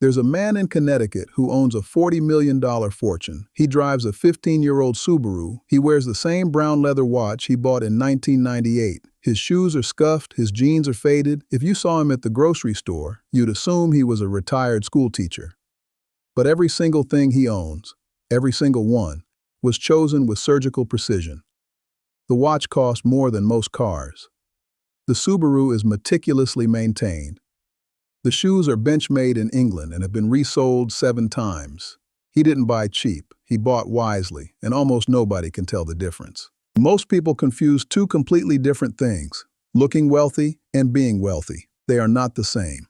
There's a man in Connecticut who owns a $40 million fortune. He drives a 15-year-old Subaru. He wears the same brown leather watch he bought in 1998. His shoes are scuffed, his jeans are faded. If you saw him at the grocery store, you'd assume he was a retired schoolteacher. But every single thing he owns, every single one, was chosen with surgical precision. The watch cost more than most cars. The Subaru is meticulously maintained. The shoes are bench-made in England and have been resoled 7 times. He didn't buy cheap, he bought wisely, and almost nobody can tell the difference. Most people confuse two completely different things, looking wealthy and being wealthy. They are not the same.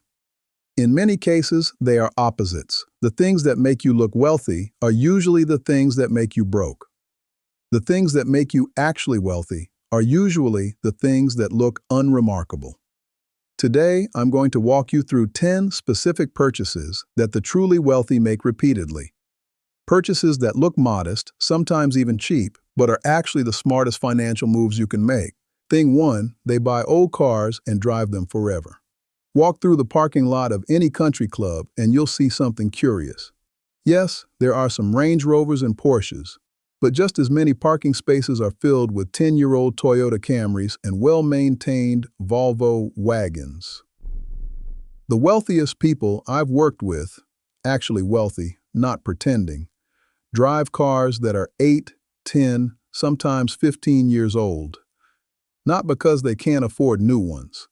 In many cases, they are opposites. The things that make you look wealthy are usually the things that make you broke. The things that make you actually wealthy are usually the things that look unremarkable. Today, I'm going to walk you through 10 specific purchases that the truly wealthy make repeatedly. Purchases that look modest, sometimes even cheap, but are actually the smartest financial moves you can make. Thing 1, they buy old cars and drive them forever. Walk through the parking lot of any country club and you'll see something curious. Yes, there are some Range Rovers and Porsches, but just as many parking spaces are filled with 10-year-old Toyota Camrys and well-maintained Volvo wagons. The wealthiest people I've worked with, actually wealthy, not pretending, drive cars that are 8, 10, sometimes 15 years old. Not because they can't afford new ones,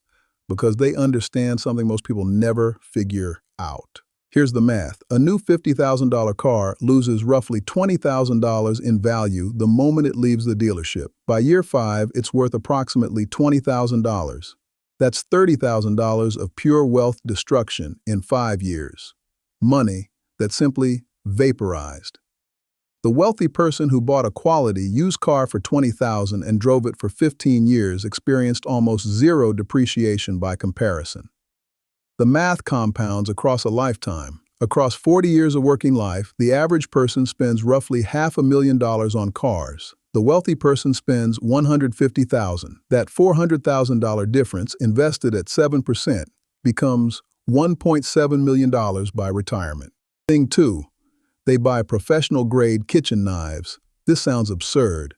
because they understand something most people never figure out. Here's the math. A new $50,000 car loses roughly $20,000 in value the moment it leaves the dealership. By year 5, it's worth approximately $20,000. That's $30,000 of pure wealth destruction in 5 years. Money that simply vaporized. The wealthy person who bought a quality used car for $20,000 and drove it for 15 years experienced almost zero depreciation by comparison. The math compounds across a lifetime. Across 40 years of working life, the average person spends roughly $500,000 on cars. The wealthy person spends $150,000. That $400,000 difference invested at 7% becomes $1.7 million by retirement. Thing 2, they buy professional-grade kitchen knives. This sounds absurd.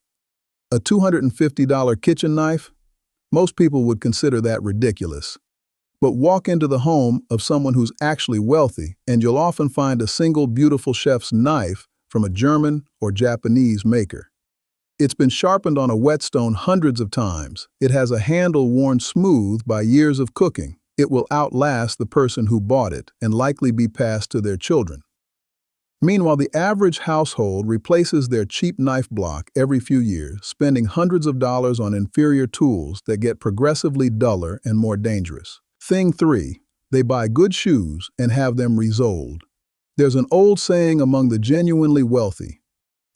A $250 kitchen knife? Most people would consider that ridiculous. But walk into the home of someone who's actually wealthy, and you'll often find a single beautiful chef's knife from a German or Japanese maker. It's been sharpened on a whetstone hundreds of times. It has a handle worn smooth by years of cooking. It will outlast the person who bought it and likely be passed to their children. Meanwhile, the average household replaces their cheap knife block every few years, spending hundreds of dollars on inferior tools that get progressively duller and more dangerous. Thing 3, they buy good shoes and have them resoled. There's an old saying among the genuinely wealthy,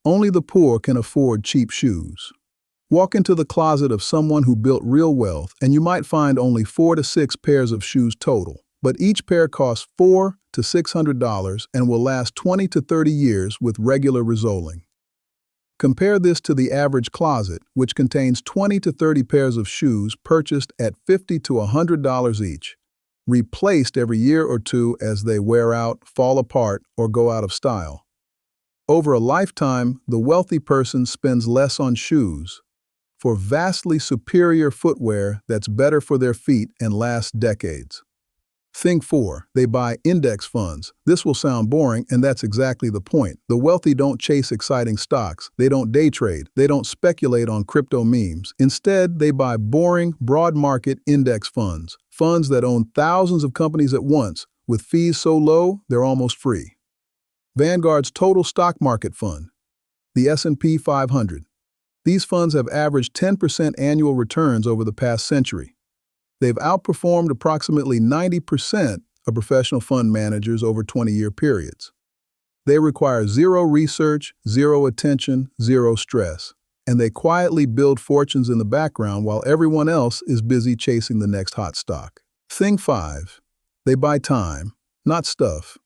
only the poor can afford cheap shoes. Walk into the closet of someone who built real wealth and you might find only 4 to 6 pairs of shoes total, but each pair costs $400 to $600 and will last 20 to 30 years with regular resoling. Compare this to the average closet, which contains 20 to 30 pairs of shoes purchased at $50 to $100 each, replaced every year or two as they wear out, fall apart, or go out of style. Over a lifetime, the wealthy person spends less on shoes for vastly superior footwear that's better for their feet and lasts decades. Thing 4, they buy index funds. This will sound boring, and that's exactly the point. The wealthy don't chase exciting stocks. They don't day trade. They don't speculate on crypto memes. Instead, they buy boring, broad market index funds. Funds that own thousands of companies at once, with fees so low, they're almost free. Vanguard's Total Stock Market Fund, the S&P 500. These funds have averaged 10% annual returns over the past century. They've outperformed approximately 90% of professional fund managers over 20-year periods. They require zero research, zero attention, zero stress, and they quietly build fortunes in the background while everyone else is busy chasing the next hot stock. Thing 5, they buy time, not stuff.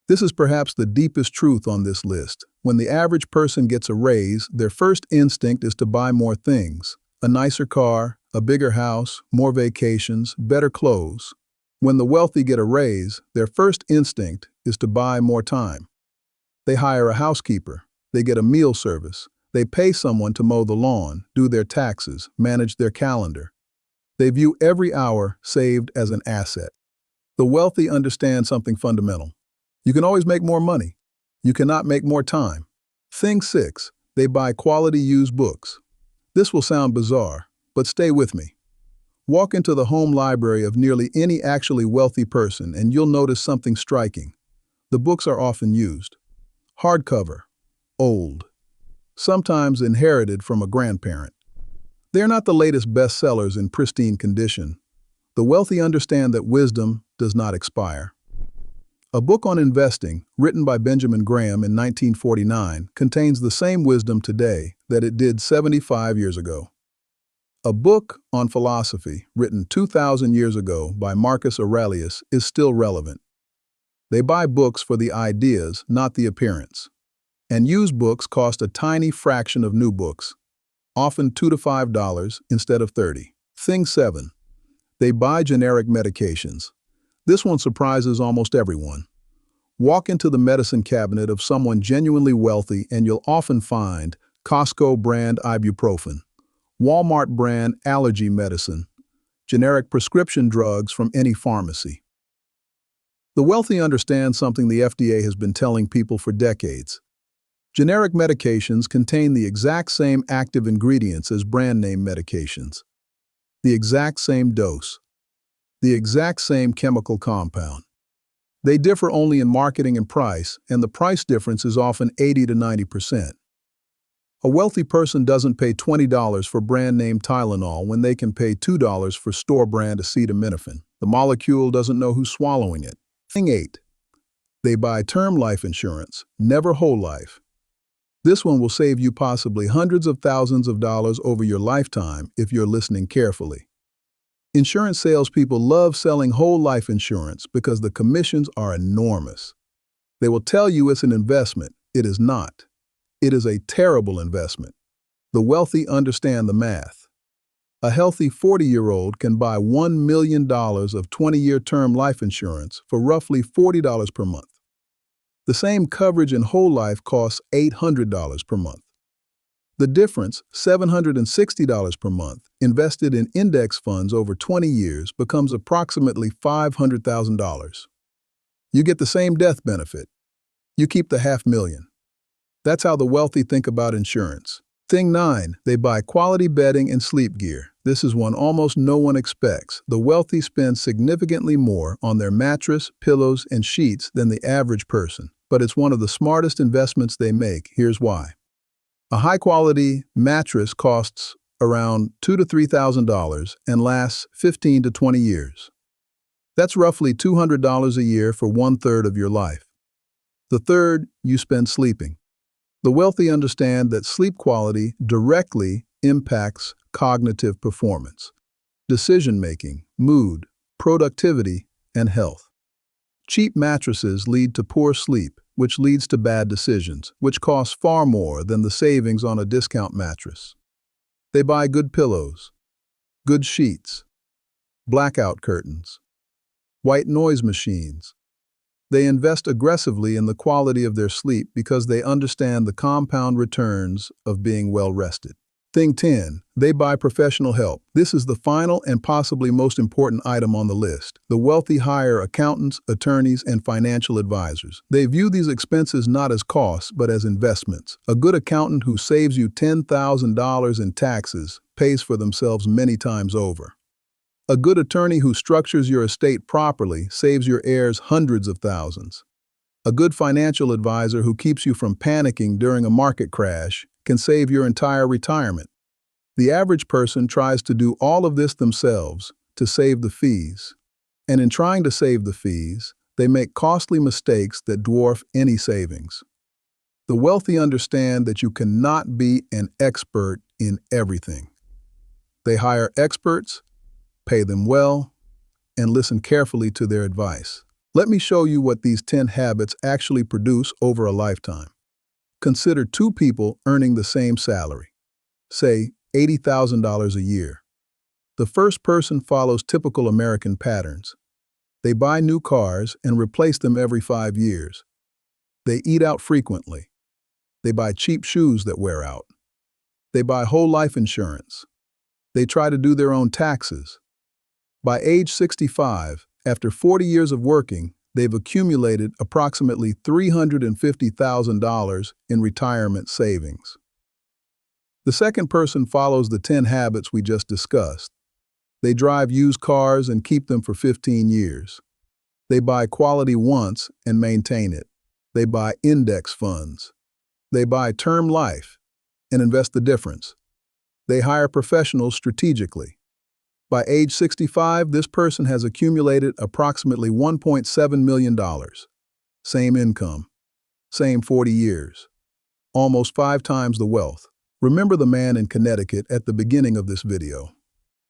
This is perhaps the deepest truth on this list. When the average person gets a raise, their first instinct is to buy more things. A nicer car, a bigger house, more vacations, better clothes. When the wealthy get a raise, their first instinct is to buy more time. They hire a housekeeper, they get a meal service, they pay someone to mow the lawn, do their taxes, manage their calendar. They view every hour saved as an asset. The wealthy understand something fundamental. You can always make more money. You cannot make more time. Thing 6, they buy quality used books. This will sound bizarre, but stay with me. Walk into the home library of nearly any actually wealthy person and you'll notice something striking. The books are often used. Hardcover, old, sometimes inherited from a grandparent. They're not the latest bestsellers in pristine condition. The wealthy understand that wisdom does not expire. A book on investing, written by Benjamin Graham in 1949, contains the same wisdom today that it did 75 years ago. A book on philosophy, written 2,000 years ago by Marcus Aurelius, is still relevant. They buy books for the ideas, not the appearance. And used books cost a tiny fraction of new books, often $2 to $5 instead of 30. Thing 7. They buy generic medications. This one surprises almost everyone. Walk into the medicine cabinet of someone genuinely wealthy and you'll often find Costco brand ibuprofen, Walmart brand allergy medicine, generic prescription drugs from any pharmacy. The wealthy understand something the FDA has been telling people for decades. Generic medications contain the exact same active ingredients as brand name medications, the exact same dose, the exact same chemical compound. They differ only in marketing and price, and the price difference is often 80 to 90%. A wealthy person doesn't pay $20 for brand name Tylenol when they can pay $2 for store brand acetaminophen. The molecule doesn't know who's swallowing it. Thing 8. They buy term life insurance, never whole life. This one will save you possibly hundreds of thousands of dollars over your lifetime if you're listening carefully. Insurance salespeople love selling whole life insurance because the commissions are enormous. They will tell you it's an investment. It is not. It is a terrible investment. The wealthy understand the math. A healthy 40-year-old can buy $1 million of 20-year term life insurance for roughly $40 per month. The same coverage in whole life costs $800 per month. The difference, $760 per month, invested in index funds over 20 years becomes approximately $500,000. You get the same death benefit. You keep the $500,000. That's how the wealthy think about insurance. Thing 9, they buy quality bedding and sleep gear. This is one almost no one expects. The wealthy spend significantly more on their mattress, pillows, and sheets than the average person. But it's one of the smartest investments they make. Here's why. A high-quality mattress costs around $2,000 to $3,000 and lasts 15 to 20 years. That's roughly $200 a year for 1/3 of your life. The third, you spend sleeping. The wealthy understand that sleep quality directly impacts cognitive performance, decision-making, mood, productivity, and health. Cheap mattresses lead to poor sleep, which leads to bad decisions, which costs far more than the savings on a discount mattress. They buy good pillows, good sheets, blackout curtains, white noise machines. They invest aggressively in the quality of their sleep because they understand the compound returns of being well-rested. Thing 10, they buy professional help. This is the final and possibly most important item on the list. The wealthy hire accountants, attorneys, and financial advisors. They view these expenses not as costs, but as investments. A good accountant who saves you $10,000 in taxes pays for themselves many times over. A good attorney who structures your estate properly saves your heirs hundreds of thousands. A good financial advisor who keeps you from panicking during a market crash can save your entire retirement. The average person tries to do all of this themselves to save the fees. And in trying to save the fees, they make costly mistakes that dwarf any savings. The wealthy understand that you cannot be an expert in everything. They hire experts, pay them well, and listen carefully to their advice. Let me show you what these 10 habits actually produce over a lifetime. Consider two people earning the same salary, say $80,000 a year. The first person follows typical American patterns. They buy new cars and replace them every 5 years. They eat out frequently. They buy cheap shoes that wear out. They buy whole life insurance. They try to do their own taxes. By age 65, after 40 years of working, they've accumulated approximately $350,000 in retirement savings. The second person follows the 10 habits we just discussed. They drive used cars and keep them for 15 years. They buy quality once and maintain it. They buy index funds. They buy term life and invest the difference. They hire professionals strategically. By age 65, this person has accumulated approximately $1.7 million. Same income, same 40 years, almost 5 times the wealth. Remember the man in Connecticut at the beginning of this video.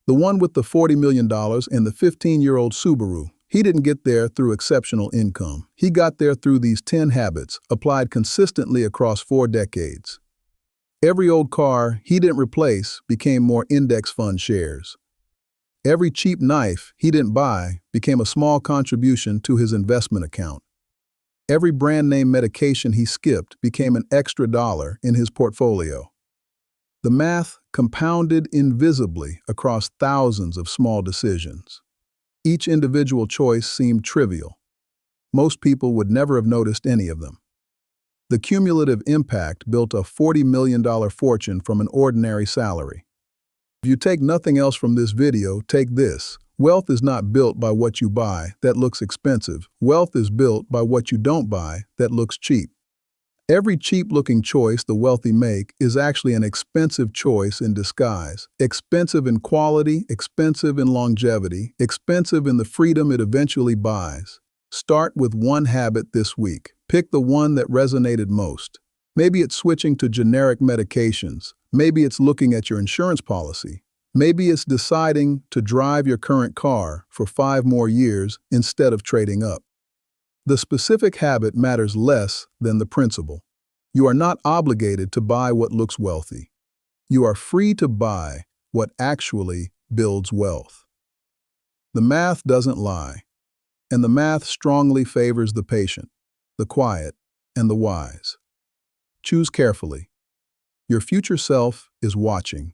The one with the $40 million and the 15-year-old Subaru. He didn't get there through exceptional income. He got there through these 10 habits applied consistently across 4 decades. Every old car he didn't replace became more index fund shares. Every cheap knife he didn't buy became a small contribution to his investment account. Every brand name medication he skipped became an extra dollar in his portfolio. The math compounded invisibly across thousands of small decisions. Each individual choice seemed trivial. Most people would never have noticed any of them. The cumulative impact built a $40 million fortune from an ordinary salary. If you take nothing else from this video, take this. Wealth is not built by what you buy that looks expensive. Wealth is built by what you don't buy that looks cheap. Every cheap-looking choice the wealthy make is actually an expensive choice in disguise. Expensive in quality, expensive in longevity, expensive in the freedom it eventually buys. Start with one habit this week. Pick the one that resonated most. Maybe it's switching to generic medications. Maybe it's looking at your insurance policy. Maybe it's deciding to drive your current car for 5 more years instead of trading up. The specific habit matters less than the principle. You are not obligated to buy what looks wealthy. You are free to buy what actually builds wealth. The math doesn't lie, and the math strongly favors the patient, the quiet, and the wise. Choose carefully. Your future self is watching.